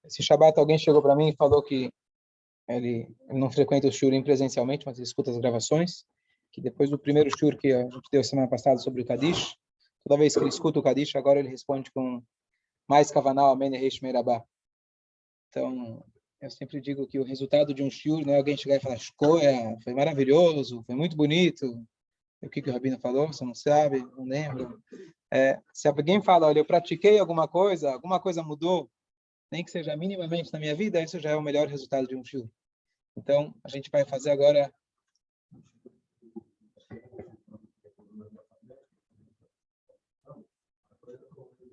Esse Shabbat alguém chegou para mim e falou que ele não frequenta o shiurim presencialmente, mas ele escuta as gravações, que depois do primeiro shiur que a gente deu semana passada sobre o Kadish, toda vez que ele escuta o Kadish, agora ele responde com mais kavanah, amém, reish meirabá. Então, eu sempre digo que o resultado de um shiur não é alguém chegar e falar, Shkoya, foi maravilhoso, foi muito bonito. O que o Rabino falou, você não sabe, não lembro. Se alguém fala, olha, eu pratiquei alguma coisa mudou, nem que seja minimamente na minha vida, isso já é o melhor resultado de um shiur. Então, a gente vai fazer agora...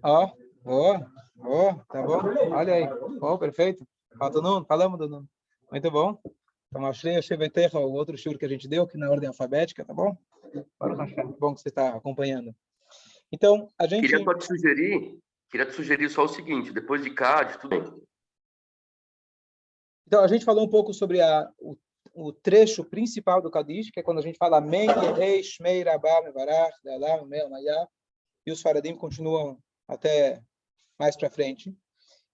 Tá bom? Olha aí. Perfeito. Falamos do Nuno. Muito bom. Então, Ashrei Shevetecha, o outro shiur que a gente deu, que na ordem alfabética, tá bom? Bom que você está acompanhando. Então, a gente... Queria te sugerir só o seguinte, depois de Cádiz, tudo bem. Então, a gente falou um pouco sobre o trecho principal do Kadish, que é quando a gente fala Amém, Yerei, Shmei, Rabá, Mevarach, De'alam, Mel, Mayá, e os Faradim continuam até mais para frente.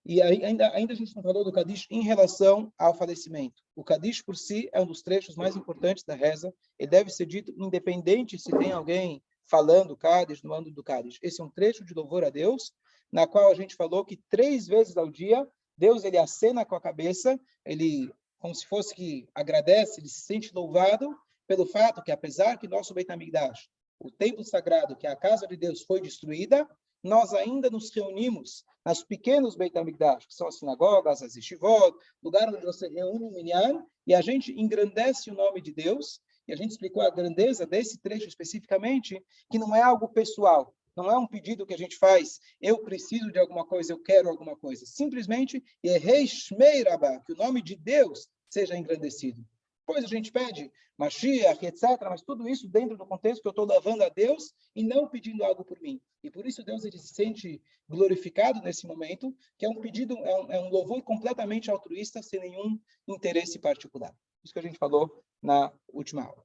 E ainda a gente não falou do Kadish em relação ao falecimento. O Kadish por si é um dos trechos mais importantes da reza. Ele deve ser dito independente se tem alguém falando Kadish, no âmbito do Kadish. Esse é um trecho de louvor a Deus, na qual a gente falou que 3 vezes ao dia, Deus ele acena com a cabeça, ele, como se fosse que agradece, ele se sente louvado pelo fato que, apesar que nosso Beit HaMikdash, o templo sagrado, que é a casa de Deus, foi destruída, nós ainda nos reunimos nas pequenos Beit HaMikdash, que são as sinagogas, as yeshivot, lugar onde você reúne o minyan, e a gente engrandece o nome de Deus, e a gente explicou a grandeza desse trecho especificamente, que não é algo pessoal, não é um pedido que a gente faz, eu preciso de alguma coisa, eu quero alguma coisa. Simplesmente, Yerei Shmei Rabá, que o nome de Deus seja engrandecido. Depois a gente pede Mashiach, etc., mas tudo isso dentro do contexto que eu estou lavando a Deus e não pedindo algo por mim. E por isso Deus ele se sente glorificado nesse momento, que é um pedido, é um louvor completamente altruísta, sem nenhum interesse particular. Isso que a gente falou na última aula.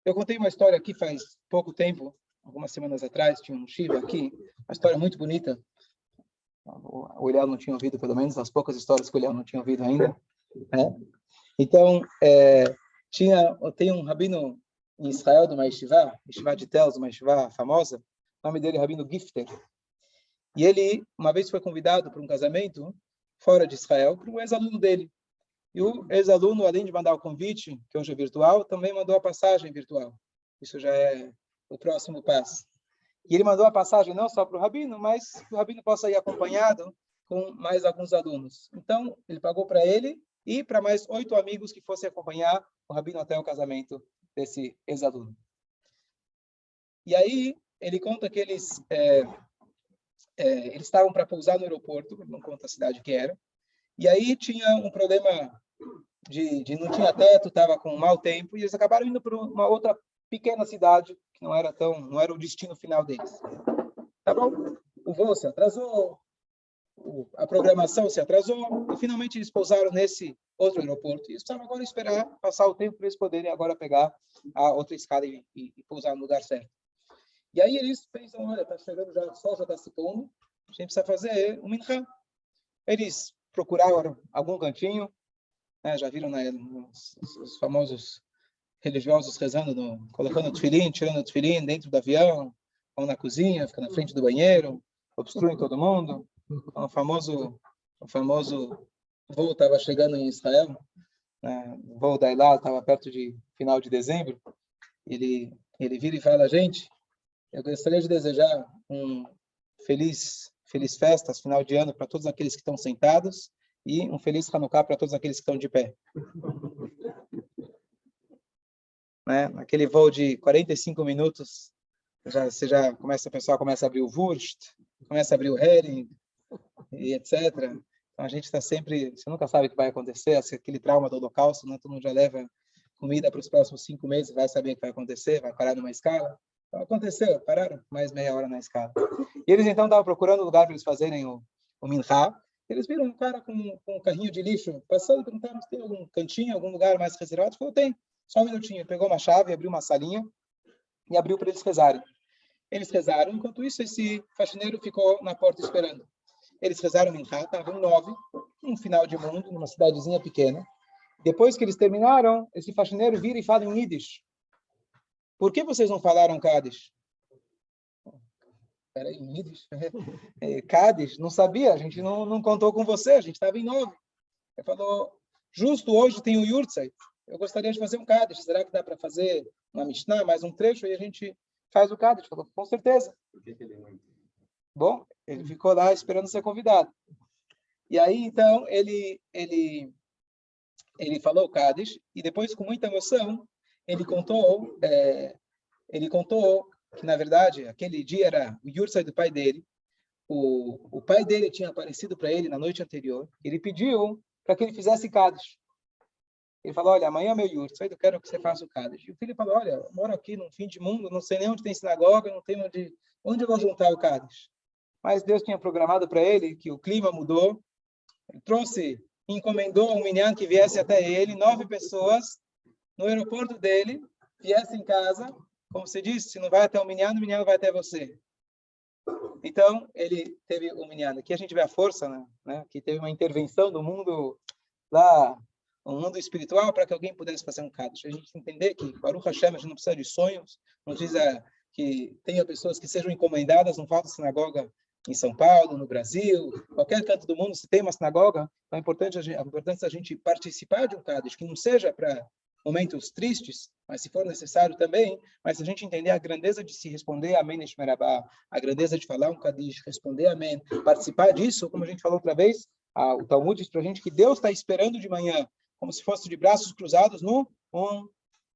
Eu contei uma história aqui faz pouco tempo, algumas semanas atrás, tinha um Shiva aqui, uma história muito bonita. O Eliel não tinha ouvido, pelo menos, as poucas histórias que o Eliel não tinha ouvido ainda. Então, tem um rabino em Israel, de uma yeshiva de Tel, uma yeshiva famosa, o nome dele é Rabino Gifter. E ele, uma vez, foi convidado para um casamento fora de Israel, para um ex-aluno dele. E o ex-aluno, além de mandar o convite, que hoje é virtual, também mandou a passagem virtual. Isso já é o próximo passo. E ele mandou a passagem não só para o rabino, mas que o rabino possa ir acompanhado com mais alguns alunos. Então, ele pagou para ele e para mais 8 amigos que fossem acompanhar o rabino até o casamento desse ex-aluno. E aí, ele conta que eles estavam para pousar no aeroporto, ele não conta a cidade que era, e aí tinha um problema de não tinha teto, estava com mau tempo, e eles acabaram indo para uma outra pequena cidade, que não era o destino final deles. Tá bom? O voo se atrasou, a programação se atrasou, e finalmente eles pousaram nesse outro aeroporto. E eles precisavam agora esperar passar o tempo para eles poderem agora pegar a outra escada e pousar no lugar certo. E aí eles pensam, olha, tá chegando já, o sol já está se pondo, a gente precisa fazer um minhá. Eles procuraram algum cantinho, né, já viram os famosos religiosos rezando, colocando o tefilim, tirando o tefilim dentro do avião, ou na cozinha, fica na frente do banheiro, obstruem todo mundo. O famoso voo estava chegando em Israel, né, o voo da Elal estava perto de final de dezembro, ele vira e fala, gente, eu gostaria de desejar um feliz festas, final de ano, para todos aqueles que estão sentados, e um feliz Hanukkah para todos aqueles que estão de pé. Né? Naquele voo de 45 minutos, o pessoal começa a abrir o Wurst, começa a abrir o Hering, e etc. Então, a gente está sempre, você nunca sabe o que vai acontecer, aquele trauma do Holocausto, né? Todo mundo já leva comida para os próximos 5 meses, vai saber o que vai acontecer, vai parar numa escala. Então, aconteceu, pararam mais meia hora na escala. E eles, então, estavam procurando um lugar para eles fazerem o minhá. Eles viram um cara com um carrinho de lixo passando, perguntaram se tem algum cantinho, algum lugar mais reservado. Ele falou, tem. Só um minutinho. Ele pegou uma chave, abriu uma salinha e abriu para eles rezarem. Eles rezaram. Enquanto isso, esse faxineiro ficou na porta esperando. eles rezaram Minchá, estavam 9, um final de mundo, numa cidadezinha pequena. Depois que eles terminaram, esse faxineiro vira e fala em Yiddish. Por que vocês não falaram Kaddish? Peraí, em Yiddish? Kaddish? Não sabia, a gente não contou com você, a gente estava em 9. Ele falou, justo hoje tem o Yurtzeit. Eu gostaria de fazer um Kaddish. Será que dá para fazer uma Mishnah, mais um trecho, e a gente faz o Kaddish? Ele falou, com certeza. Bom, ele ficou lá esperando ser convidado. E aí, então, ele falou o Kaddish, e depois, com muita emoção, ele contou que, na verdade, aquele dia era o Yurtzeit do pai dele. O pai dele tinha aparecido para ele na noite anterior. Ele pediu para que ele fizesse Kaddish. Ele falou, olha, amanhã é meu Yurtzeit, eu quero que você faça o Kaddish. E o filho falou, olha, eu moro aqui no fim de mundo, não sei nem onde tem sinagoga, não tem onde eu vou juntar o Kaddish. Mas Deus tinha programado para ele que o clima mudou. Ele encomendou um minyan que viesse até ele, 9 pessoas, no aeroporto dele, viesse em casa, como se disse, se não vai até o minyan vai até você. Então, ele teve o minyan. Aqui a gente vê a força, né? Que teve uma intervenção do mundo lá, um mundo espiritual, para que alguém pudesse fazer um Kaddish. A gente entender que, Baruch Hashem, a gente não precisa de sonhos, não precisa que tenha pessoas que sejam encomendadas, não falta sinagoga em São Paulo, no Brasil, qualquer canto do mundo, se tem uma sinagoga, então é importante a gente participar de um Kaddish, que não seja para momentos tristes, mas se for necessário também, mas a gente entender a grandeza de se responder Amém Neshmerabá, a grandeza de falar um Kaddish, responder Amém, participar disso, como a gente falou outra vez, o Talmud diz para a gente que Deus está esperando de manhã, como se fosse de braços cruzados no 1,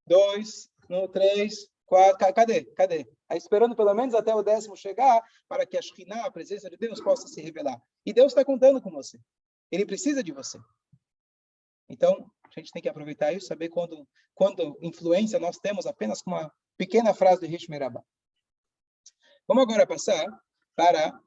2, no 3, 4, cadê? Aí esperando pelo menos até o 10º chegar, para que a Shekhinah, a presença de Deus, possa se revelar. E Deus está contando com você. Ele precisa de você. Então, a gente tem que aproveitar isso, saber quando influência nós temos apenas com uma pequena frase de Rish Merabá. Vamos agora passar para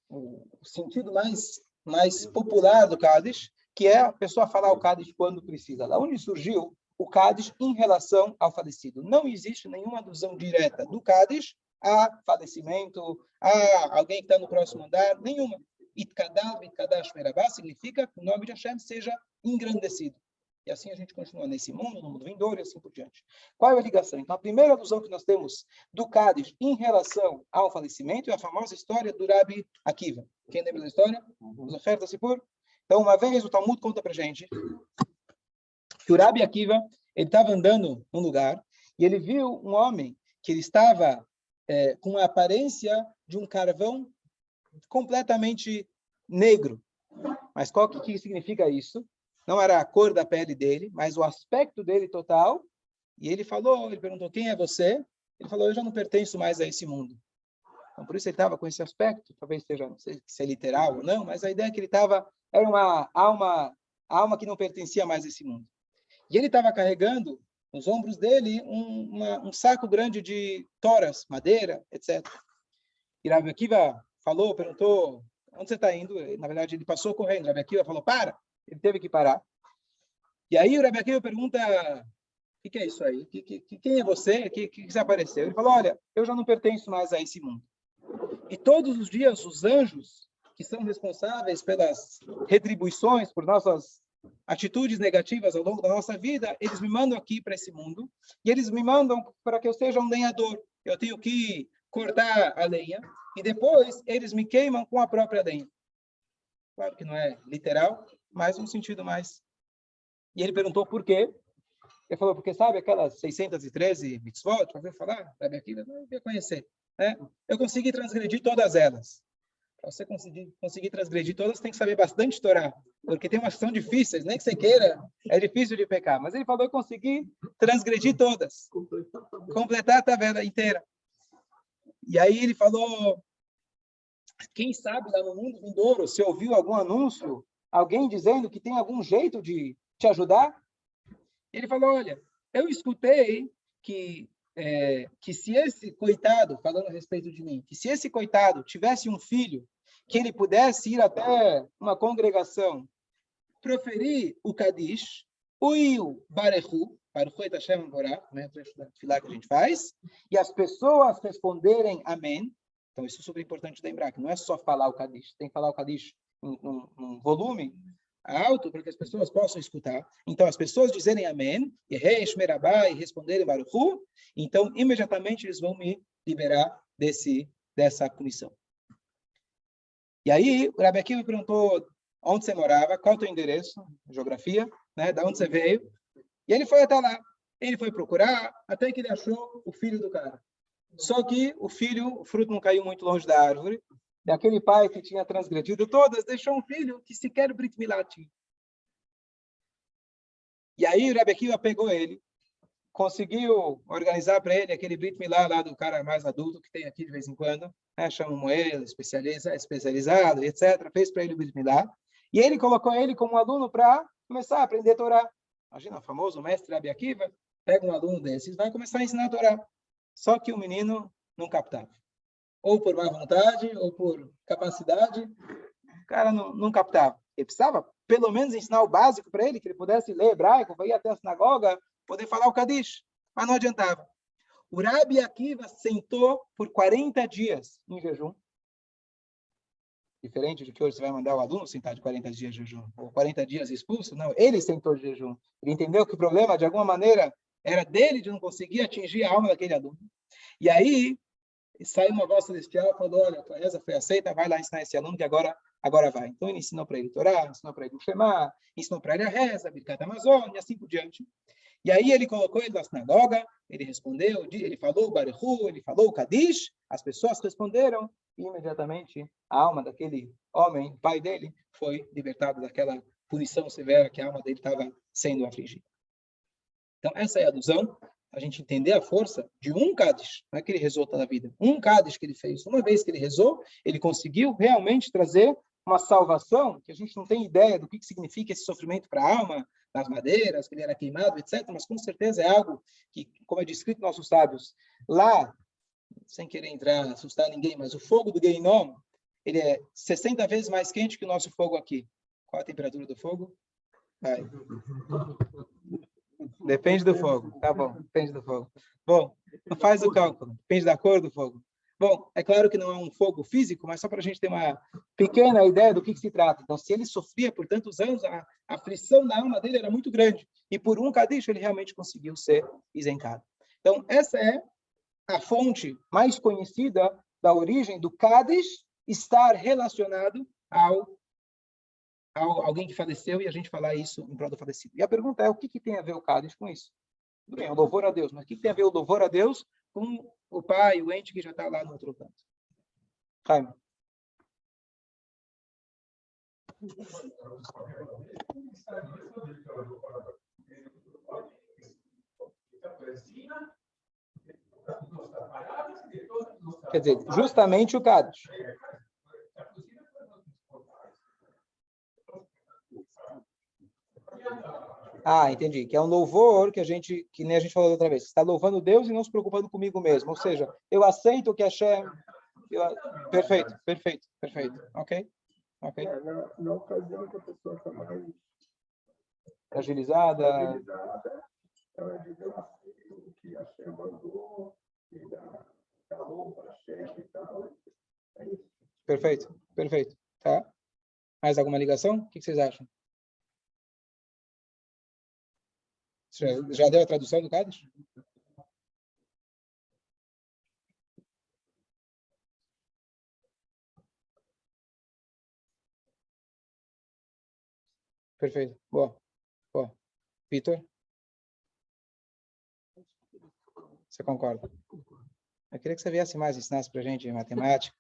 o sentido mais popular do Kaddish, que é a pessoa falar o Kaddish quando precisa. Da onde surgiu o Kaddish em relação ao falecido? Não existe nenhuma alusão direta do Kaddish a falecimento, a alguém que está no próximo andar, nenhuma. Itkadash Merabá significa que o nome de Hashem seja engrandecido. E assim a gente continua nesse mundo, no mundo vindouro e assim por diante. Qual é a ligação? Então, a primeira alusão que nós temos do Kaddish em relação ao falecimento é a famosa história do Rabi Akiva. Quem lembra da história? Os ofertas Sipur? Então, uma vez o Talmud conta para a gente que o Rabi Akiva ele estava andando num lugar e ele viu um homem que ele estava com a aparência de um carvão completamente negro. Mas qual que significa isso? Não era a cor da pele dele, mas o aspecto dele total. E ele perguntou, quem é você? Ele falou, eu já não pertenço mais a esse mundo. Então, por isso ele estava com esse aspecto, talvez seja, não sei se é literal ou não, mas a ideia é que ele estava, era uma alma que não pertencia mais a esse mundo. E ele estava carregando nos ombros dele um saco grande de toras, madeira, etc. E Rabi Akiva perguntou, onde você está indo? Na verdade, ele passou correndo. Rabi Akiva falou, para. Ele teve que parar. E aí o Rabi Akiva pergunta, o que é isso aí? Quem é você? Que você apareceu? Ele falou, olha, eu já não pertenço mais a esse mundo. E todos os dias os anjos, que são responsáveis pelas retribuições, por nossas atitudes negativas ao longo da nossa vida, eles me mandam aqui para esse mundo, e eles me mandam para que eu seja um lenhador. Eu tenho que cortar a lenha, e depois eles me queimam com a própria lenha. Claro que não é literal, mas um sentido mais. E ele perguntou por quê. Ele falou, porque sabe aquelas 613 mitzvot, para ver falar, sabe aquilo, não ia conhecer. Né? Eu consegui transgredir todas elas. Para você conseguir transgredir todas, tem que saber bastante Torá, porque tem umas que são difíceis, nem que você queira, é difícil de pecar. Mas ele falou, eu consegui transgredir todas, completar a tabela inteira. E aí ele falou, quem sabe lá no mundo vindouro, se ouviu algum anúncio, alguém dizendo que tem algum jeito de te ajudar? Ele falou, olha, eu escutei que se esse coitado, falando a respeito de mim, que se esse coitado tivesse um filho, que ele pudesse ir até uma congregação, proferir o Kaddish, o Barechu, Baruch et Hashem Borach, né, o trecho da Tefilá que a gente faz, e as pessoas responderem Amém, Então, isso é super importante lembrar, que não é só falar o Kadish, tem que falar o Kadish num volume alto para que as pessoas possam escutar. Então, as pessoas dizerem amém, e responderem Baruch Hu, então, imediatamente eles vão me liberar dessa punição. E aí, o Rabi Akiva me perguntou onde você morava, qual é o teu endereço, geografia, né, de onde você veio. E ele foi até lá. Ele foi procurar, até que ele achou o filho do cara. Só que o fruto não caiu muito longe da árvore. E aquele pai que tinha transgredido todas, deixou um filho que sequer Brit Milá tinha. E aí o Rabi Akiva pegou ele, conseguiu organizar para ele aquele Brit Milá lá do cara mais adulto que tem aqui de vez em quando, né? Chama um moeda especializado, etc. Fez para ele o Brit Milá. E ele colocou ele como aluno para começar a aprender a Torá. Imagina, o famoso mestre Rabi Akiva pega um aluno desses e vai começar a ensinar a Torá. Só que o menino não captava. Ou por má vontade, ou por capacidade, o cara não captava. Ele precisava, pelo menos, ensinar o básico para ele, que ele pudesse ler hebraico, ir até a sinagoga, poder falar o Kadish. Mas não adiantava. O Rabi Akiva sentou por 40 dias em jejum. Diferente de que hoje você vai mandar o aluno sentar de 40 dias de jejum, ou 40 dias expulso. Não, ele sentou de jejum. Ele entendeu que o problema, de alguma maneira, era dele de não conseguir atingir a alma daquele aluno. E aí, saiu uma voz celestial e falou, olha, a tua reza foi aceita, vai lá ensinar esse aluno que agora vai. Então ele ensinou para ele Torá, ensinou para ele o Shema, ensinou para ele a reza, Birkat Hamazon, e assim por diante. E aí ele colocou ele na sinagoga, ele respondeu, ele falou o Baruch Hu, ele falou o Kadish, as pessoas responderam, e imediatamente a alma daquele homem, pai dele, foi libertada daquela punição severa que a alma dele estava sendo afligida. Então essa é a alusão, a gente entender a força de um Kadish, não é que ele rezou toda a vida, um Kadish que ele fez, uma vez que ele rezou, ele conseguiu realmente trazer uma salvação, que a gente não tem ideia do que significa esse sofrimento para a alma, nas madeiras, que ele era queimado, etc., mas com certeza é algo que, como é descrito nos nossos sábios, lá, sem querer entrar, assustar ninguém, mas o fogo do Geinom, ele é 60 vezes mais quente que o nosso fogo aqui. Qual a temperatura do fogo? Vai. Depende do fogo. Tá bom, depende do fogo. Bom, não faz o cálculo. Depende da cor do fogo. Bom, é claro que não é um fogo físico, mas só para a gente ter uma pequena ideia do que se trata. Então, se ele sofria por tantos anos, a aflição da alma dele era muito grande. E por um Kadish, ele realmente conseguiu ser isentado. Então, essa é a fonte mais conhecida da origem do Kadish estar relacionado ao alguém que faleceu e a gente falar isso em prol do falecido. E a pergunta é, o que tem a ver o Kadish com isso? Tudo bem, o louvor a Deus, mas o que tem a ver o louvor a Deus com o pai, o ente que já está lá no outro canto? Jaime. Quer dizer, justamente o Kadish. Ah, entendi. Que é um louvor que nem a gente falou outra vez. Está louvando Deus e não se preocupando comigo mesmo. Ou seja, eu aceito que Hashem... Perfeito. Ok? Na ocasião que a pessoa está mais fragilizada, ela diz, eu aceito o que Hashem mandou, e dá calor para Hashem e tal. É isso. Perfeito. Tá? Mais alguma ligação? O que vocês acham? Já deu a tradução do Kadish? Perfeito. Boa. Vitor? Você concorda? Eu queria que você viesse mais, ensinasse para a gente matemática,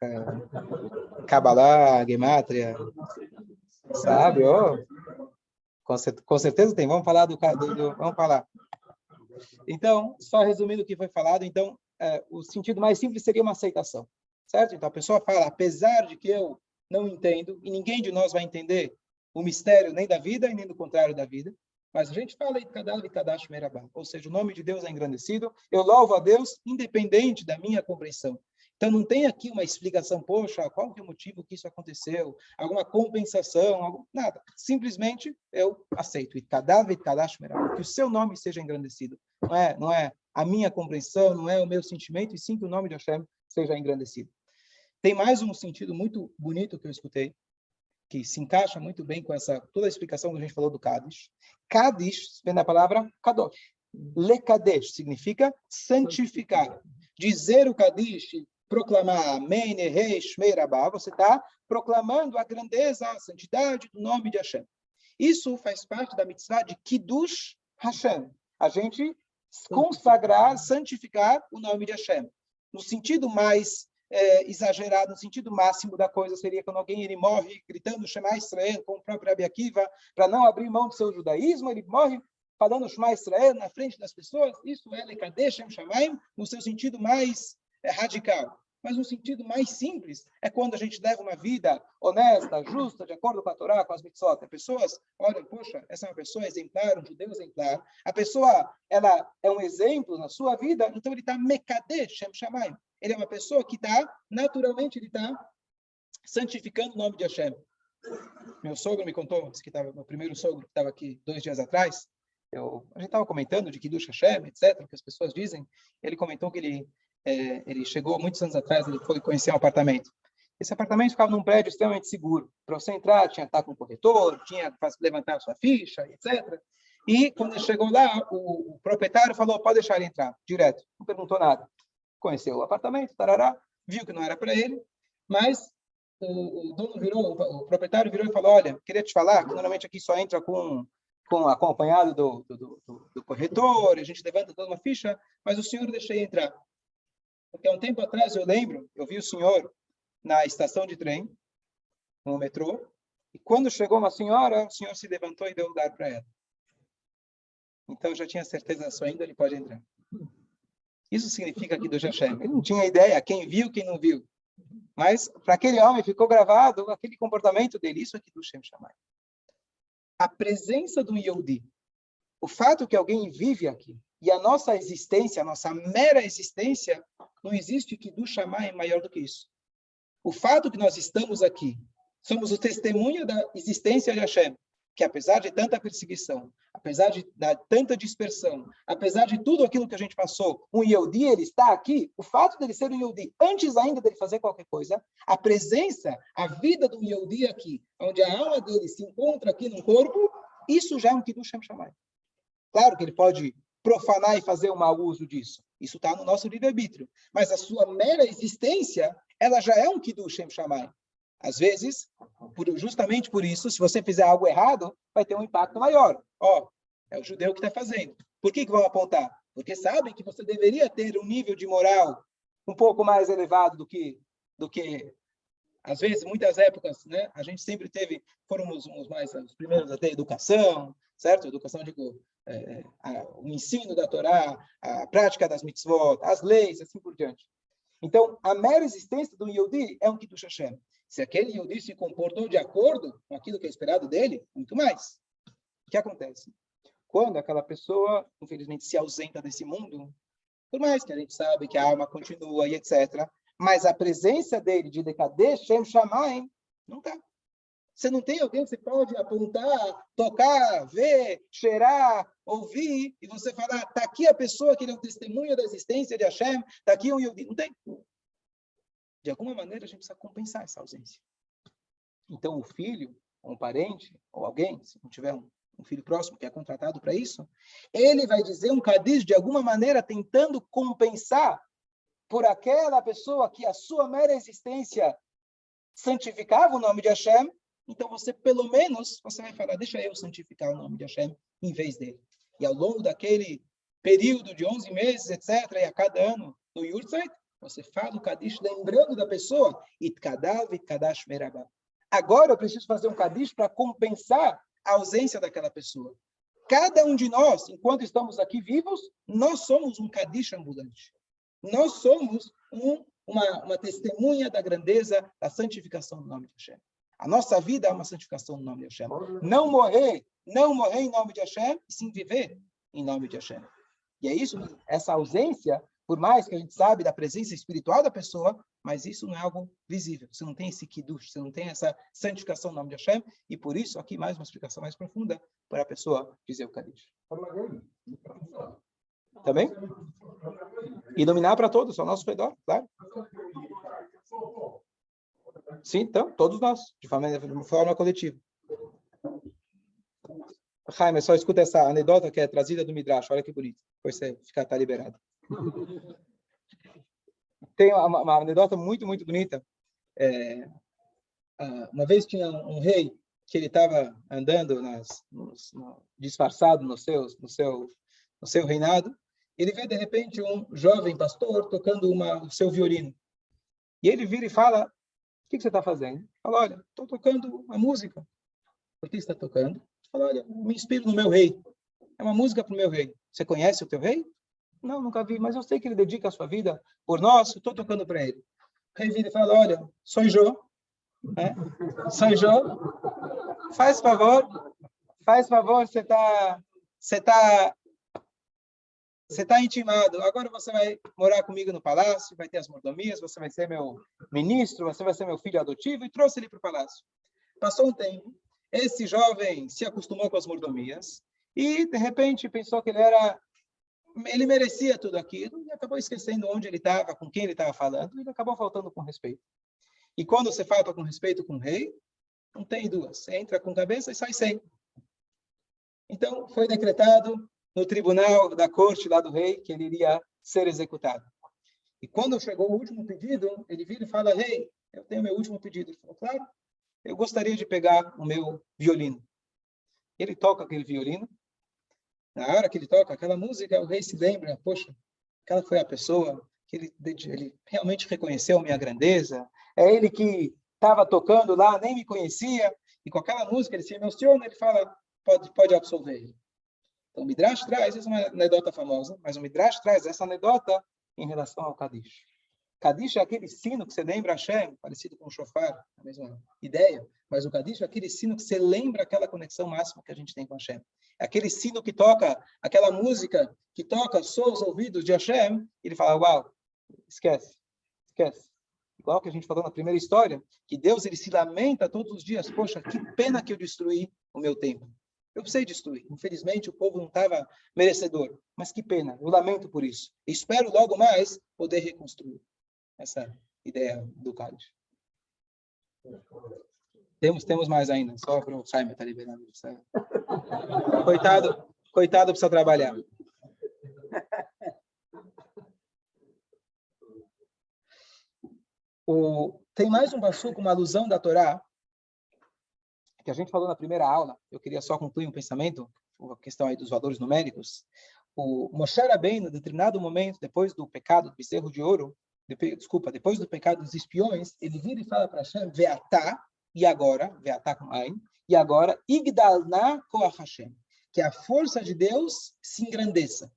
Kabbalah, Gemátria, sabe? Oh, com certeza tem. Vamos falar vamos falar. Então, só resumindo o que foi falado, então, o sentido mais simples seria uma aceitação, certo? Então, a pessoa fala, apesar de que eu não entendo, e ninguém de nós vai entender o mistério nem da vida e nem do contrário da vida, mas a gente fala Itkadash Merabah, ou seja, o nome de Deus é engrandecido, eu louvo a Deus independente da minha compreensão. Então não tem aqui uma explicação, poxa, qual que é o motivo que isso aconteceu, alguma compensação, nada. Simplesmente eu aceito, Itkadash Merabah, que o seu nome seja engrandecido. Não é a minha compreensão, não é o meu sentimento, e sim que o nome de Hashem seja engrandecido. Tem mais um sentido muito bonito que eu escutei, que se encaixa muito bem com toda a explicação que a gente falou do Kadish. Kadish vem da palavra Kadosh. Lekadesh significa santificar. Dizer o Kadish, proclamar Amém, Rei, Shmei, Rabá, você está proclamando a grandeza, a santidade do nome de Hashem. Isso faz parte da mitzvah de Kiddush Hashem. A gente consagrar, santificar o nome de Hashem. No sentido mais exagerado, no sentido máximo da coisa, seria quando alguém ele morre gritando Shema Israel, como o próprio Rabi Akiva, para não abrir mão do seu judaísmo, ele morre falando Shema Israel na frente das pessoas. Isso é Lekadesh Shem Shamayim, no seu sentido mais radical. Mas no sentido mais simples é quando a gente leva uma vida honesta, justa, de acordo com a Torá, com as mitzvot. As pessoas olham, poxa, essa é uma pessoa exemplar, um judeu exemplar. A pessoa, ela é um exemplo na sua vida, então ele está Mekadesh Shem Shamayim. Ele é uma pessoa que está, naturalmente, ele está santificando o nome de Hashem. Meu sogro me contou, disse que estava, meu primeiro sogro que estava aqui 2 dias atrás, a gente estava comentando de Kiddush Hashem, etc., que as pessoas dizem. Ele comentou que ele chegou muitos anos atrás, ele foi conhecer um apartamento. Esse apartamento ficava num prédio extremamente seguro. Para você entrar, tinha que estar com o corretor, tinha que levantar a sua ficha, etc. E quando ele chegou lá, o proprietário falou, pode deixar ele entrar, direto. Não perguntou nada. Conheceu o apartamento, tarará, viu que não era para ele, mas o dono virou, o proprietário virou e falou, olha, queria te falar que normalmente aqui só entra com acompanhado do corretor, a gente levanta toda uma ficha, mas o senhor deixei entrar. Porque há um tempo atrás, eu lembro, eu vi o senhor na estação de trem, no metrô, e quando chegou uma senhora, o senhor se levantou e deu lugar para ela. Então, eu já tinha certeza da sua índole, ele pode entrar. Isso significa aqui do Hashem. Ele não tinha ideia quem viu, quem não viu. Mas, para aquele homem, ficou gravado aquele comportamento dele. Isso aqui do Shem Shammai. A presença do Yehudi, o fato que alguém vive aqui, e a nossa existência, a nossa mera existência, não existe Kiddush Shammai maior do que isso. O fato que nós estamos aqui, somos o testemunho da existência de Hashem, que apesar de tanta perseguição, apesar de tanta dispersão, apesar de tudo aquilo que a gente passou, um Yehudi, ele está aqui, o fato dele ser um Yehudi, antes ainda dele fazer qualquer coisa, a presença, a vida do Yehudi aqui, onde a alma dele se encontra aqui no corpo, isso já é um Kiddush Shem Shammai. Claro que ele pode profanar e fazer um mau uso disso. Isso está no nosso livre-arbítrio. Mas a sua mera existência, ela já é um Kiddush Shem Shammai. Às vezes, justamente por isso, se você fizer algo errado, vai ter um impacto maior. É o judeu que está fazendo. Por que vão apontar? Porque sabem que você deveria ter um nível de moral um pouco mais elevado do que às vezes, muitas épocas, né? A gente sempre fomos os primeiros a ter educação, certo? Educação, digo, o ensino da Torá, a prática das mitzvot, as leis, assim por diante. Então, a mera existência do Yehudi é um Kiddush Hashem. Se aquele Yehudi se comportou de acordo com aquilo que é esperado dele, muito mais. O que acontece? Quando aquela pessoa, infelizmente, se ausenta desse mundo, por mais que a gente sabe que a alma continua e etc., mas a presença dele de Lekadesh Shem Shamayim não está. Você não tem alguém que você pode apontar, tocar, ver, cheirar, ouvir, e você falar, está aqui a pessoa que ele é um testemunho da existência de Hashem, está aqui um Yehudi. Não tem. De alguma maneira, a gente precisa compensar essa ausência. Então, o filho, ou um parente, ou alguém, se não tiver um filho próximo que é contratado para isso, ele vai dizer um Kadish de alguma maneira tentando compensar por aquela pessoa que a sua mera existência santificava o nome de Hashem. Então, você, pelo menos, você vai falar, deixa eu santificar o nome de Hashem em vez dele. E ao longo daquele período de 11 meses, etc., e a cada ano, no Yurtzeit, você fala o Kadish lembrando da pessoa, Itkadav, Itkadash Merabah. Agora eu preciso fazer um Kadish para compensar a ausência daquela pessoa. Cada um de nós, enquanto estamos aqui vivos, nós somos um Kadish ambulante. Nós somos uma testemunha da grandeza, da santificação do nome de Hashem. A nossa vida é uma santificação do nome de Hashem. Não morrer em nome de Hashem, e sim viver em nome de Hashem. E é isso, essa ausência, por mais que a gente sabe da presença espiritual da pessoa, mas isso não é algo visível. Você não tem esse kiddush, você não tem essa santificação do nome de Hashem, e por isso, aqui mais uma explicação mais profunda para a pessoa dizer o Kadish. Também? Iluminar para todos, ao nosso redor, claro. Sim, então, todos nós, de forma coletiva. Jaime, só escuta essa anedota que é trazida do Midrash, olha que bonito. Depois você tá liberado. Tem uma anedota muito, muito bonita. Uma vez tinha um rei que ele estava andando disfarçado no seu reinado. Ele vê, de repente, um jovem pastor tocando o seu violino. E ele vira e fala, o que você está fazendo? Fala, olha, estou tocando a música. Por que você está tocando? Fala, olha, me inspiro no meu rei. É uma música para o meu rei. Você conhece o teu rei? Não, nunca vi, mas eu sei que ele dedica a sua vida por nós, estou tocando para ele. O rei vira e fala, olha, sou Jô. Sou Jô. Faz favor, você tá intimado. Agora você vai morar comigo no palácio, vai ter as mordomias, você vai ser meu ministro, você vai ser meu filho adotivo, e trouxe ele para o palácio. Passou um tempo, esse jovem se acostumou com as mordomias e, de repente, pensou que ele merecia tudo aquilo e acabou esquecendo onde ele estava, com quem ele estava falando, e ele acabou faltando com respeito. E quando você falta com respeito com o rei, não tem duas. Você entra com cabeça e sai sem. Então, foi decretado no tribunal da corte lá do rei que ele iria ser executado. E quando chegou o último pedido, ele vira e fala, rei, eu tenho meu último pedido. Ele falou, claro, eu gostaria de pegar o meu violino. Ele toca aquele violino. Na hora que ele toca aquela música, o rei se lembra, poxa, aquela foi a pessoa que ele realmente reconheceu minha grandeza. É ele que estava tocando lá, nem me conhecia. E com aquela música ele se emociona, ele fala, pode absolver ele. Então, o Midrash traz, essa é uma anedota famosa, mas o Midrash traz essa anedota em relação ao Kadish. Kadish é aquele sino que você lembra Hashem, parecido com o shofar, a mesma ideia, mas o Kadish é aquele sino que você lembra aquela conexão máxima que a gente tem com Hashem. É aquele sino que toca, aquela música que toca só os ouvidos de Hashem, e ele fala, uau, esquece. Igual que a gente falou na primeira história, que Deus ele se lamenta todos os dias, poxa, que pena que eu destruí o meu templo. Eu precisei destruir. Infelizmente, o povo não estava merecedor. Mas que pena. Eu lamento por isso. Espero logo mais poder reconstruir. Essa ideia do Kadish. Temos mais ainda. Só para o Jaime estar liberando. Coitado precisa trabalhar. Tem mais um passuco, uma alusão da Torá, que a gente falou na primeira aula. Eu queria só concluir um pensamento, a questão aí dos valores numéricos. O Moshe Rabbeinu, em determinado momento, depois do pecado do bezerro de ouro, depois do pecado dos espiões, ele vira e fala para Hashem, Veatá, e agora, Veatá com Ain, e agora, Igdalna Koach Hashem, que a força de Deus se engrandeça.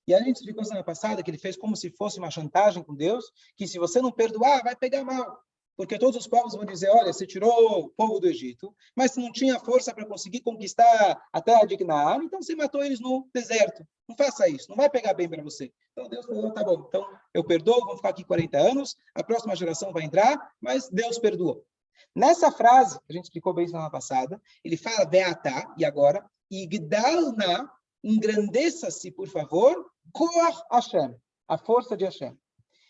E a gente explicou semana passada que ele fez como se fosse uma chantagem com Deus, que se você não perdoar, vai pegar mal. Porque todos os povos vão dizer, olha, você tirou o povo do Egito, mas você não tinha força para conseguir conquistar a terra de Canaã, então você matou eles no deserto. Não faça isso, não vai pegar bem para você. Então Deus falou, tá bom, então eu perdoo, vamos ficar aqui 40 anos, a próxima geração vai entrar, mas Deus perdoou. Nessa frase, a gente explicou bem semana passada, ele fala, Beatá, e agora, Igdalna, engrandeça-se, por favor, Koach Hashem, a força de Hashem.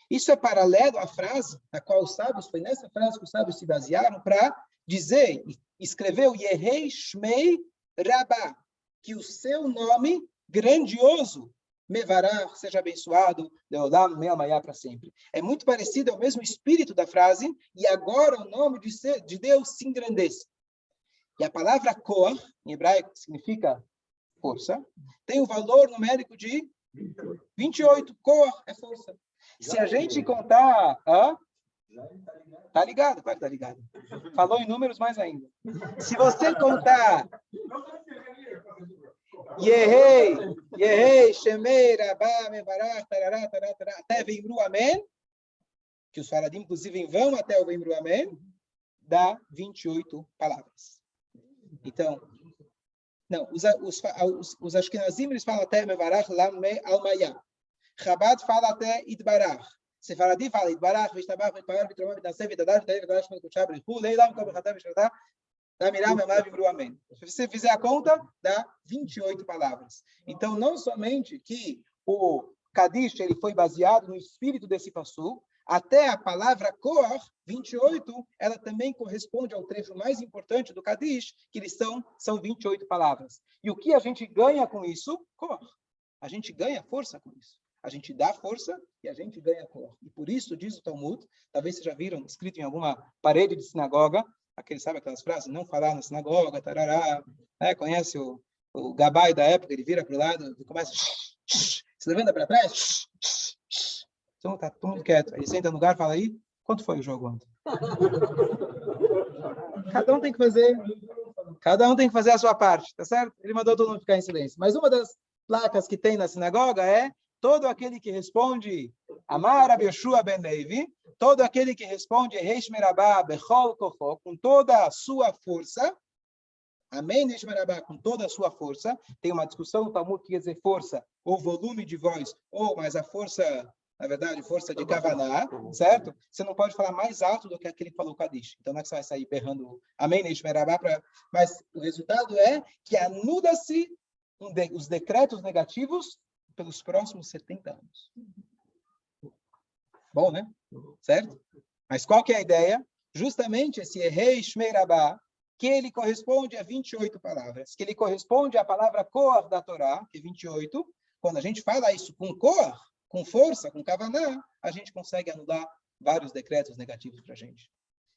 Isso é paralelo à frase, na qual os sábios, foi nessa frase que os sábios se basearam para dizer, escreveu Yehei Shmei Rabá, que o seu nome grandioso, Mevarach, seja abençoado, Leolam Me'amayá para sempre. É muito parecido, é o mesmo espírito da frase, e agora o nome de Deus se engrandeça. E a palavra Koach, em hebraico, que significa força, tem o valor numérico de 28. Koach é força. Se a gente contar... Tá ligado, claro que tá ligado. Falou em números mais ainda. Se você contar... Yehei, Shemei, Rabá, Mevarach, Tarará, Tarará, Tarará, até Veimru Amém, que os faradim, inclusive, vão até o Veimru Amém, dá 28 palavras. Então, não, os Ashkenazim, eles falam até Mevarach, Lamei, Almayá. Chabad fala até Idbarach. Sefaradim fala Idbarach, Vishtabach, Vitpagar, Vitromah, Vitnaseh, Vitadash, Vitadash, Vitadash, Vitadash, Vitadash, Leilam, Kobachatam, Vishtatam, Damiram, Memar, Vimru, Amém. Se você fizer a conta, dá 28 palavras. Então, não somente que o Kadish ele foi baseado no espírito desse passuco, até a palavra Koach, 28, ela também corresponde ao trecho mais importante do Kadish, que eles são 28 palavras. E o que a gente ganha com isso? Koach. A gente ganha força com isso. A gente dá força e a gente ganha Koach. E por isso, diz o Talmud, talvez vocês já viram escrito em alguma parede de sinagoga, sabe aquelas frases? Não falar na sinagoga, tarará, né? Conhece o Gabai da época, ele vira para o lado e começa, se levanta para trás, então está todo mundo quieto. Ele senta no lugar e fala aí, quanto foi o jogo ontem? Cada um tem que fazer a sua parte, tá certo? Ele mandou todo mundo ficar em silêncio. Mas uma das placas que tem na sinagoga é todo aquele que responde Amar Rabi Yoshua ben Levi, todo aquele que responde Reish Merabah Bechol Kocho, com toda a sua força, Amém, Reish Merabah, com toda a sua força. Tem uma discussão no Talmud que quer dizer força, ou volume de voz, ou mais a força, na verdade, força de Kavaná, certo? Você não pode falar mais alto do que aquele que falou Kadish. Então não é que você vai sair berrando Amém, Reish Merabah, mas o resultado é que anula-se os decretos negativos pelos próximos 70 anos. Bom, né? Certo? Mas qual que é a ideia? Justamente esse Reish Merabah, que ele corresponde a 28 palavras, que ele corresponde à palavra Koach da Torá, que é 28. Quando a gente fala isso com Koach, com força, com Kavaná, a gente consegue anular vários decretos negativos para a gente.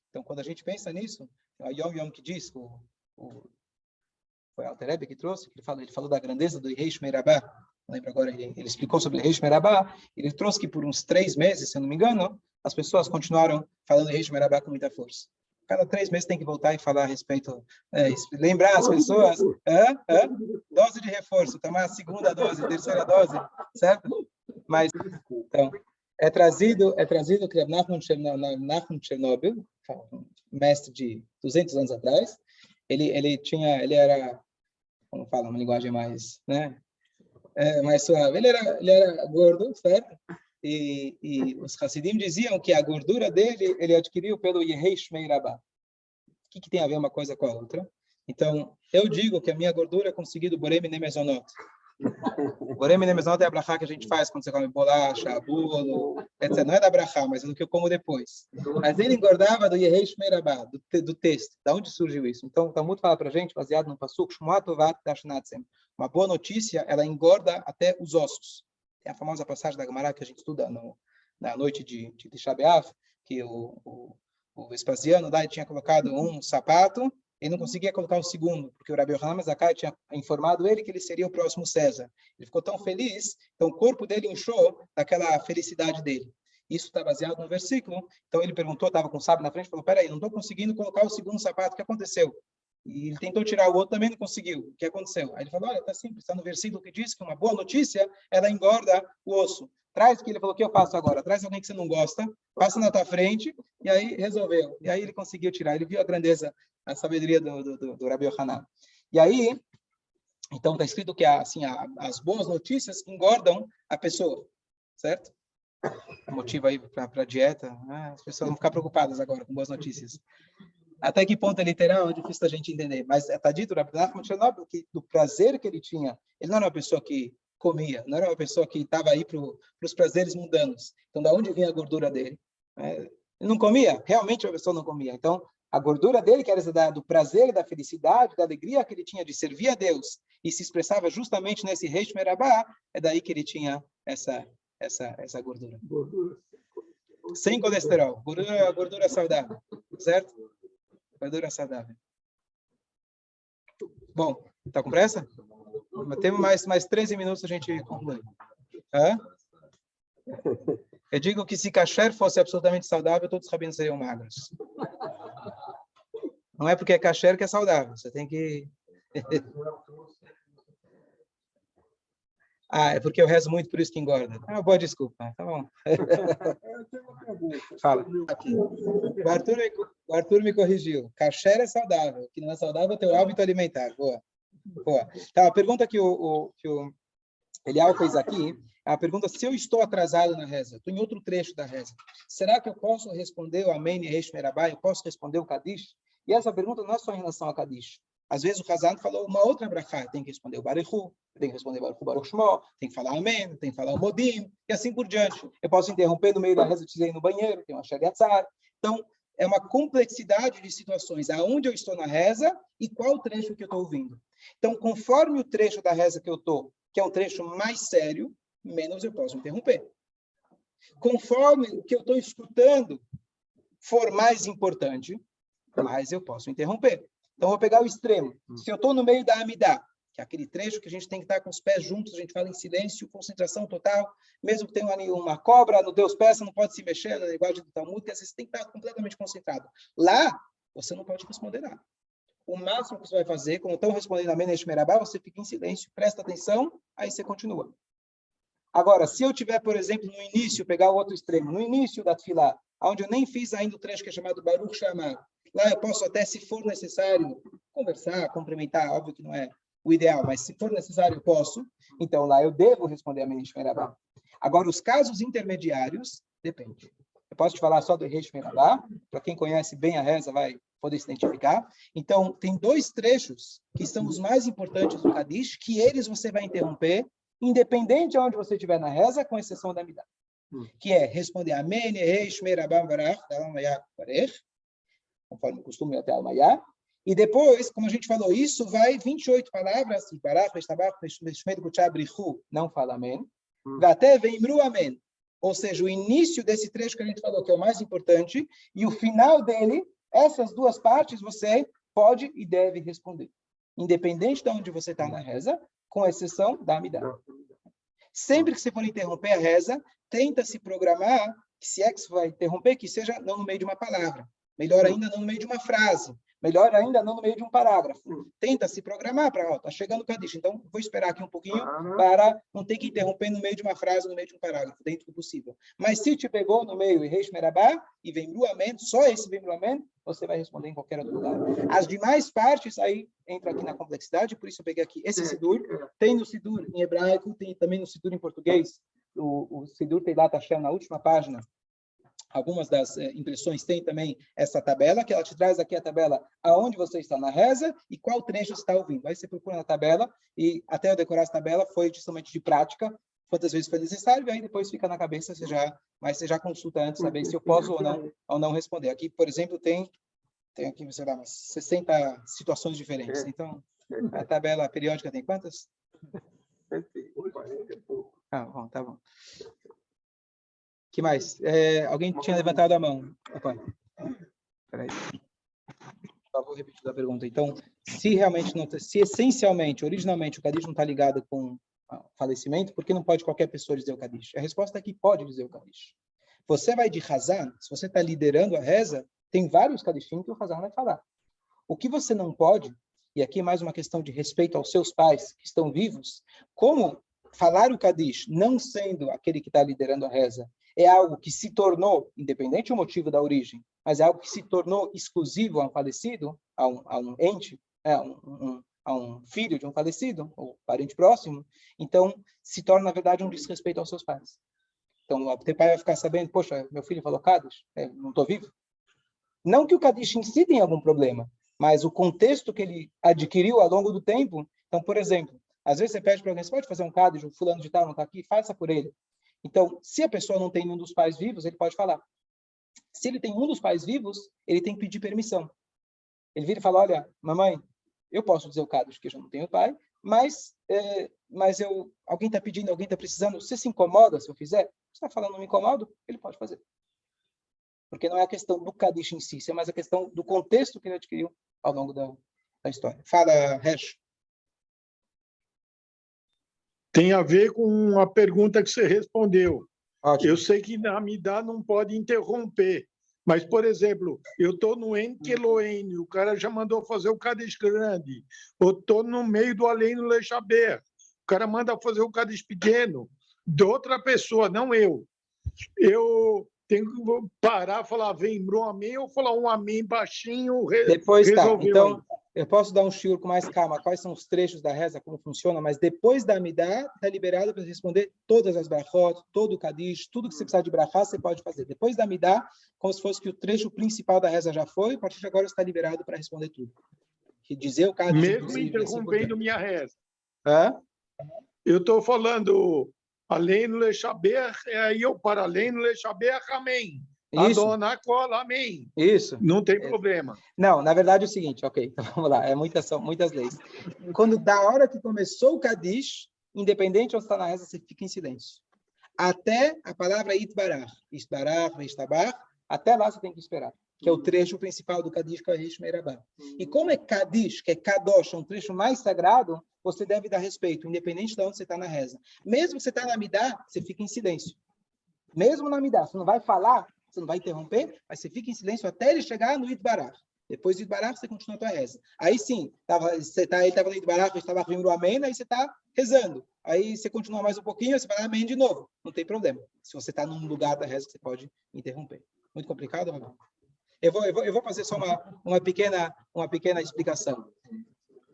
Então, quando a gente pensa nisso, a Yom Yom que diz, foi Alter Rebbe que trouxe, que ele falou da grandeza do Reish Merabah, não lembro agora, ele explicou sobre o Reish Merabah, ele trouxe que por uns 3 meses, se eu não me engano, as pessoas continuaram falando Reish Merabah com muita força. Cada 3 meses tem que voltar e falar a respeito, lembrar as pessoas, dose de reforço, tomar a segunda dose, a terceira dose, certo? Mas, então, é trazido que Nachman Chernobyl, mestre de 200 anos atrás, ele era, como fala, uma linguagem mais, né? Mais suave. Ele era gordo, certo? E os Hassidim diziam que a gordura dele, ele adquiriu pelo Yereish Meirabah. O que tem a ver uma coisa com a outra? Então, eu digo que a minha gordura é conseguida do Borei Minei Mezonot. Borei Minei Mezonot é a brachá que a gente faz quando você come bolacha, bolo, etc. Não é da brachá, mas é do que eu como depois. Mas ele engordava do Yereish Meirabah, do texto. Da onde surgiu isso? Então, o Talmud fala para a gente, baseado no Pasuk, Shmuat Tovat Tashnatzem. Uma boa notícia, ela engorda até os ossos. Tem a famosa passagem da Gemara que a gente estuda na noite de Tisha B'Av, que o Vespasiano lá tinha colocado um sapato e não conseguia colocar o segundo, porque o Rabi Yohanan Zakkai tinha informado ele que ele seria o próximo César. Ele ficou tão feliz, então o corpo dele inchou daquela felicidade dele. Isso está baseado no versículo. Então ele perguntou, estava com o sábio na frente, falou, peraí, não estou conseguindo colocar o segundo sapato, o que aconteceu? E ele tentou tirar o outro, também não conseguiu. O que aconteceu? Aí ele falou, olha, está simples, está no versículo que diz que uma boa notícia, ela engorda o osso. Traz o que ele falou, o que eu faço agora? Traz alguém que você não gosta, passa na tua frente, e aí resolveu. E aí ele conseguiu tirar, ele viu a grandeza, a sabedoria do Rabi Yohanan. E aí, então está escrito que assim, as boas notícias engordam a pessoa, certo? Motivo aí para a dieta, as pessoas vão ficar preocupadas agora com boas notícias. Até que ponto é literal, é difícil da gente entender. Mas está dito que do prazer que ele tinha, ele não era uma pessoa que comia, não era uma pessoa que estava aí para os prazeres mundanos. Então, da onde vinha a gordura dele? Ele não comia, realmente a pessoa não comia. Então, a gordura dele, que era do prazer, da felicidade, da alegria que ele tinha de servir a Deus, e se expressava justamente nesse Reish Merabah, é daí que ele tinha essa gordura. Sem colesterol. Gordura saudável, certo? Gordura saudável. Bom, tá com pressa? Temos mais 13 minutos a gente conclui. Eu digo que se kasher fosse absolutamente saudável, todos os rabinos seriam magros. Não é porque é kasher que é saudável. Você tem que... é porque eu rezo muito, por isso que engorda. Boa desculpa. Tá bom. Fala. Aqui. O Arthur me corrigiu. Kasher é saudável. O que não é saudável é teu hábito alimentar. Boa. Tá, a pergunta que o Elial fez aqui, a pergunta se eu estou atrasado na reza, estou em outro trecho da reza, será que eu posso responder o Amém e Reish Merabah? Eu posso responder o Kadish? E essa pergunta não é só em relação ao Kadish. Às vezes o Hazan falou uma outra brachá, tem que responder o Baruchu, tem que responder o Baruchu Baruch Shmo, tem que falar Amém, tem que falar o Modim, e assim por diante. Eu posso interromper no meio da reza, precisei ir no banheiro, tem uma Shariatzar. Então, é uma complexidade de situações, aonde eu estou na reza e qual trecho que eu estou ouvindo. Então, conforme o trecho da reza que eu estou, que é um trecho mais sério, menos eu posso interromper. Conforme o que eu estou escutando for mais importante, mais eu posso interromper. Então, vou pegar o extremo. Se eu estou no meio da Amidá, que é aquele trecho que a gente tem que estar com os pés juntos, a gente fala em silêncio, concentração total, mesmo que tenha uma cobra no teus pés, você não pode se mexer, na linguagem do Talmud, que às vezes você tem que estar completamente concentrado. Lá, você não pode responder nada. O máximo que você vai fazer, como estão respondendo a Menesh Merabá, você fica em silêncio, presta atenção, aí você continua. Agora, se eu tiver, por exemplo, no início, pegar o outro extremo, no início da Tfilá, onde eu nem fiz ainda o trecho que é chamado Baruch Shamar, lá eu posso até, se for necessário, conversar, cumprimentar, óbvio que não é o ideal, mas se for necessário, eu posso. Então, lá eu devo responder a Menesh Merabá. Agora, os casos intermediários, depende. Eu posso te falar só do Reish Merabá, para quem conhece bem a reza vai poder se identificar. Então, tem dois trechos que são os mais importantes do Kadish, que eles você vai interromper, independente de onde você estiver na reza, com exceção da Midah. Que é responder Amém, Reish Merabá, Barach, Dalam Mayah, Barech, conforme o costume até Almayá. E depois, como a gente falou, isso vai 28 palavras, Barach, Estabach, Meshmed, Kuchá, Brichu, não fala Amém, até Veimru Amém. Ou seja, o início desse trecho que a gente falou, que é o mais importante, e o final dele, essas duas partes você pode e deve responder. Independente de onde você está na reza, com exceção da Amidá. Sempre que você for interromper a reza, tenta se programar, que se é que você vai interromper, que seja não no meio de uma palavra. Melhor ainda, não no meio de uma frase. Melhor ainda, não no meio de um parágrafo. Tenta se programar para, está chegando o Kadish. Então, vou esperar aqui um pouquinho para não ter que interromper no meio de uma frase, no meio de um parágrafo, dentro do possível. Mas se te pegou no meio e Reish Merabá, e Veimru Amém, só esse Veimru Amém, você vai responder em qualquer outro lugar. As demais partes, aí entra aqui na complexidade, por isso eu peguei aqui esse Sidur. Tem no Sidur em hebraico, tem também no Sidur em português. O Sidur Teilat Hashem, na última página, algumas das impressões têm também essa tabela, que ela te traz aqui a tabela aonde você está na reza e qual trecho você está ouvindo. Aí você procura na tabela e até eu decorar essa tabela foi justamente de prática, quantas vezes foi necessário, e aí depois fica na cabeça, mas você já consulta antes, saber se eu posso ou não responder. Aqui, por exemplo, tem aqui, sei lá, umas 60 situações diferentes. Então, a tabela periódica tem quantas? Ah, bom, tá bom. Que mais? Alguém tinha levantado a mão. Opa. Peraí. Só vou repetir a pergunta. Então, se realmente não, se essencialmente, originalmente, o Kadish não está ligado com falecimento, por que não pode qualquer pessoa dizer o Kadish? A resposta é que pode dizer o Kadish. Você vai de Hazan, se você está liderando a reza, tem vários Kadishim que o Hazan vai falar. O que você não pode, e aqui mais uma questão de respeito aos seus pais que estão vivos, como falar o Kadish, não sendo aquele que está liderando a reza, é algo que se tornou, independente do motivo da origem, mas é algo que se tornou exclusivo a um falecido, a um ente, a um filho de um falecido, ou parente próximo, então se torna, na verdade, um desrespeito aos seus pais. Então, o teu pai vai ficar sabendo, poxa, meu filho falou Kadish, não estou vivo. Não que o Kadish em si tenha algum problema, mas o contexto que ele adquiriu ao longo do tempo. Então, por exemplo, às vezes você pede para alguém, você pode fazer um Kadish, o fulano de tal não está aqui, faça por ele. Então, se a pessoa não tem nenhum dos pais vivos, ele pode falar. Se ele tem um dos pais vivos, ele tem que pedir permissão. Ele vira e fala, olha, mamãe, eu posso dizer o Kadish, que eu já não tenho pai, mas alguém está pedindo, alguém está precisando, você se incomoda se eu fizer? Você está falando, não me incomodo? Ele pode fazer. Porque não é a questão do Kadish em si, é mais a questão do contexto que ele adquiriu ao longo da história. Fala, Resh. Tem a ver com a pergunta que você respondeu. Ótimo. Eu sei que na Amidá não pode interromper, mas, por exemplo, eu estou no Enkeloene, o cara já mandou fazer o Kadish grande, ou estou no meio do Aleinu Lechaber, o cara manda fazer o Kadish pequeno, de outra pessoa, não eu. Eu tenho que parar, falar vem um amém, ou falar um amém baixinho, depois tá. Então, aí. eu posso dar um shiur com mais calma, quais são os trechos da reza, como funciona, mas depois da Amidá, está liberado para responder todas as brachot, todo o Kadish, tudo que você precisar de brachá, você pode fazer. Depois da Amidá, como se fosse que o trecho principal da reza já foi, a partir de agora está liberado para responder tudo. que dizer o Kaddish... Mesmo interrompendo minha reza. Hã? Eu estou falando Aleinu Lechaber, aí eu paro Aleinu Lechaber, amém. Isso. Adonai Kol, amém. Isso. Não tem problema. Não, na verdade é o seguinte, ok, então vamos lá, são muitas leis. Quando da hora que começou o Kaddish, independente de onde está na reza, você fica em silêncio. Até a palavra Itbarach, Isbarach, Ishtabach, até lá você tem que esperar, que é o trecho principal do Kaddish, que é o Rishmei Rabbah. E como é Kaddish, que é Kadosh, um trecho mais sagrado, você deve dar respeito, independente de onde você está na reza. Mesmo que você está na Midá, você fica em silêncio. Mesmo na Midá, você não vai falar, você não vai interromper, mas você fica em silêncio até ele chegar no Itbarach. Depois do Itbarach, você continua a tua reza. Aí sim, ele estava no Itbarach, estava rindo o amém, aí você está rezando. Aí você continua mais um pouquinho, você vai amém de novo. Não tem problema. Se você está num lugar da reza, você pode interromper. Muito complicado, Rabbi? Eu vou fazer só uma pequena explicação.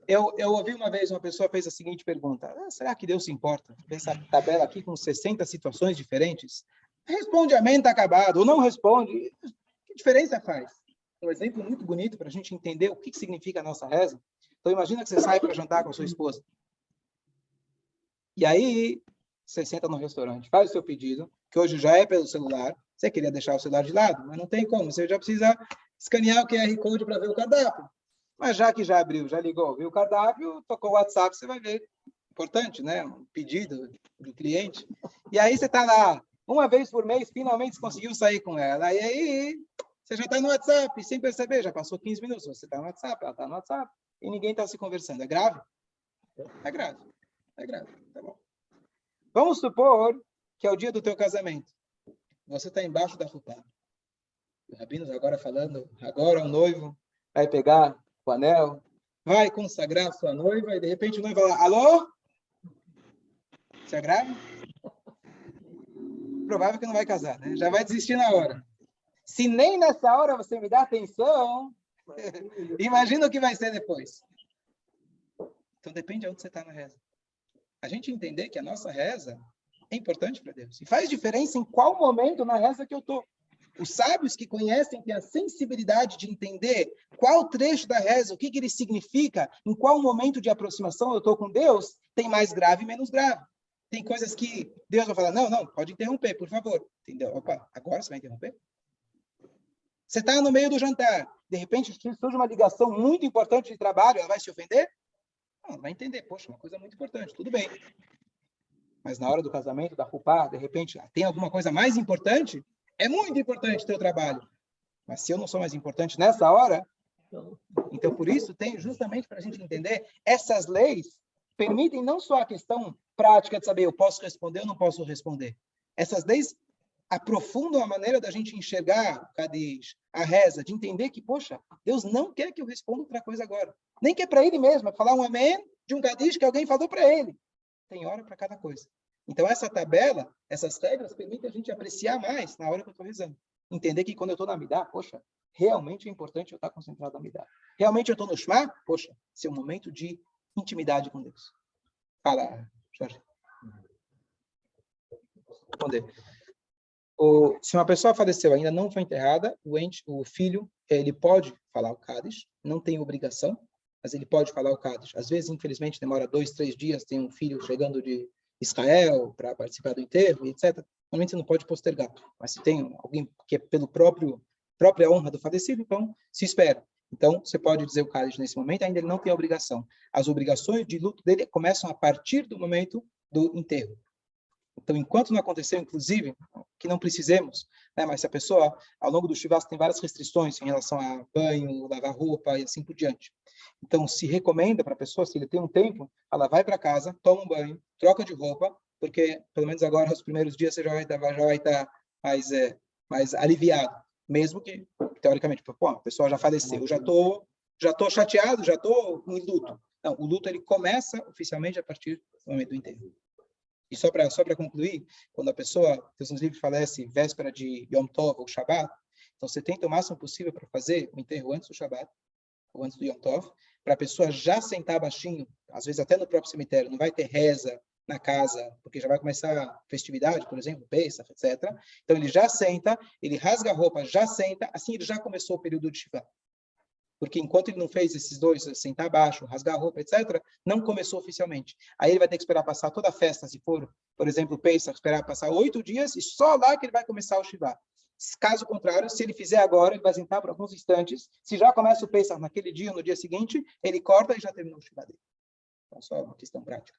Eu ouvi uma vez uma pessoa fez a seguinte pergunta: será que Deus se importa? Essa tabela aqui com 60 situações diferentes. Responde amém, está acabado. Ou não responde. Que diferença faz? Um exemplo muito bonito para a gente entender o que significa a nossa reza. Então, imagina que você sai para jantar com a sua esposa. E aí, você senta no restaurante, faz o seu pedido, que hoje já é pelo celular. Você queria deixar o celular de lado, mas não tem como. Você já precisa escanear o QR Code para ver o cardápio. Mas já que já abriu, já ligou, viu o cardápio, tocou o WhatsApp, você vai ver. Importante, né? Um pedido do cliente. E aí você está lá, uma vez por mês, finalmente você conseguiu sair com ela. E aí, você já está no WhatsApp, sem perceber, já passou 15 minutos. Você está no WhatsApp, ela está no WhatsApp, e ninguém está se conversando. É grave? É grave. É grave. Tá bom. Vamos supor que é o dia do teu casamento. Você está embaixo da roupa. O rabino agora falando, agora o noivo vai pegar o anel, vai consagrar sua noiva, e de repente o noivo vai lá, alô? Isso é grave? Provável que não vai casar, né? Já vai desistir na hora. Se nem nessa hora você me dá atenção, imagina o que vai ser depois. Então depende de onde você está na reza. A gente entender que a nossa reza é importante para Deus. E faz diferença em qual momento na reza que eu estou. Os sábios que conhecem, têm a sensibilidade de entender qual trecho da reza, o que ele significa, em qual momento de aproximação eu estou com Deus, tem mais grave e menos grave. Tem coisas que Deus vai falar, não, pode interromper, por favor. Entendeu? Opa, agora você vai interromper? Você está no meio do jantar, de repente surge uma ligação muito importante de trabalho, ela vai se ofender? Não, vai entender, poxa, uma coisa muito importante, tudo bem. Mas na hora do casamento, da rupá, de repente, tem alguma coisa mais importante? É muito importante o teu trabalho. Mas se eu não sou mais importante nessa hora, então por isso tem justamente para a gente entender, essas leis permitem não só a questão prática de saber eu posso responder ou não posso responder. Essas leis aprofundam a maneira da gente enxergar o Kaddish, a reza, de entender que, poxa, Deus não quer que eu responda outra coisa agora. Nem que é para ele mesmo, é falar um amém de um Kaddish que alguém falou para ele. Tem hora para cada coisa. Então, essa tabela, essas regras, permitem a gente apreciar mais na hora que eu estou rezando. Entender que quando eu estou na Midá, poxa, realmente é importante eu estar concentrado na Midá. Realmente eu estou no Shema, poxa, esse é um momento de intimidade com Deus. Fala, Jorge. Responder. Se uma pessoa faleceu ainda não foi enterrada, o filho, ele pode falar o Kaddish, não tem obrigação, mas ele pode falar o Kaddish. Às vezes, infelizmente, demora 2, 3 dias, tem um filho chegando de Israel para participar do enterro, etc. Normalmente você não pode postergar, mas se tem alguém que é pelo própria honra do falecido, então se espera. Então, você pode dizer o Kaddish nesse momento, ainda ele não tem a obrigação. As obrigações de luto dele começam a partir do momento do enterro. Então, enquanto não aconteceu, inclusive, que não precisemos, né, mas se a pessoa, ao longo do Shivas, tem várias restrições em relação a banho, lavar roupa e assim por diante. Então, se recomenda para a pessoa, se ele tem um tempo, ela vai para casa, toma um banho, troca de roupa, porque, pelo menos agora, nos primeiros dias, você já vai estar mais aliviado. Mesmo que, teoricamente, pô, a pessoa já faleceu, eu já estou chateado, já estou em luto. Não, o luto ele começa oficialmente a partir do momento do enterro. E só para concluir, quando a pessoa, Deus nos livre, falece véspera de Yom Tov ou Shabbat, então você tenta o máximo possível para fazer o enterro antes do Shabbat, ou antes do Yom Tov, para a pessoa já sentar baixinho, às vezes até no próprio cemitério, não vai ter reza na casa, porque já vai começar a festividade, por exemplo, Pesach, etc. Então ele já senta, ele rasga a roupa, já senta, assim ele já começou o período de Shiva. porque enquanto ele não fez esses dois, sentar abaixo, rasgar a roupa, etc., não começou oficialmente. Aí ele vai ter que esperar passar toda a festa, se for, por exemplo, Pesach, esperar passar 8 dias, e só lá que ele vai começar o Shiva. Caso contrário, se ele fizer agora, ele vai sentar por alguns instantes. Se já começa o Pesach naquele dia, no dia seguinte, ele corta e já terminou o Shiva dele. Então, só uma questão prática.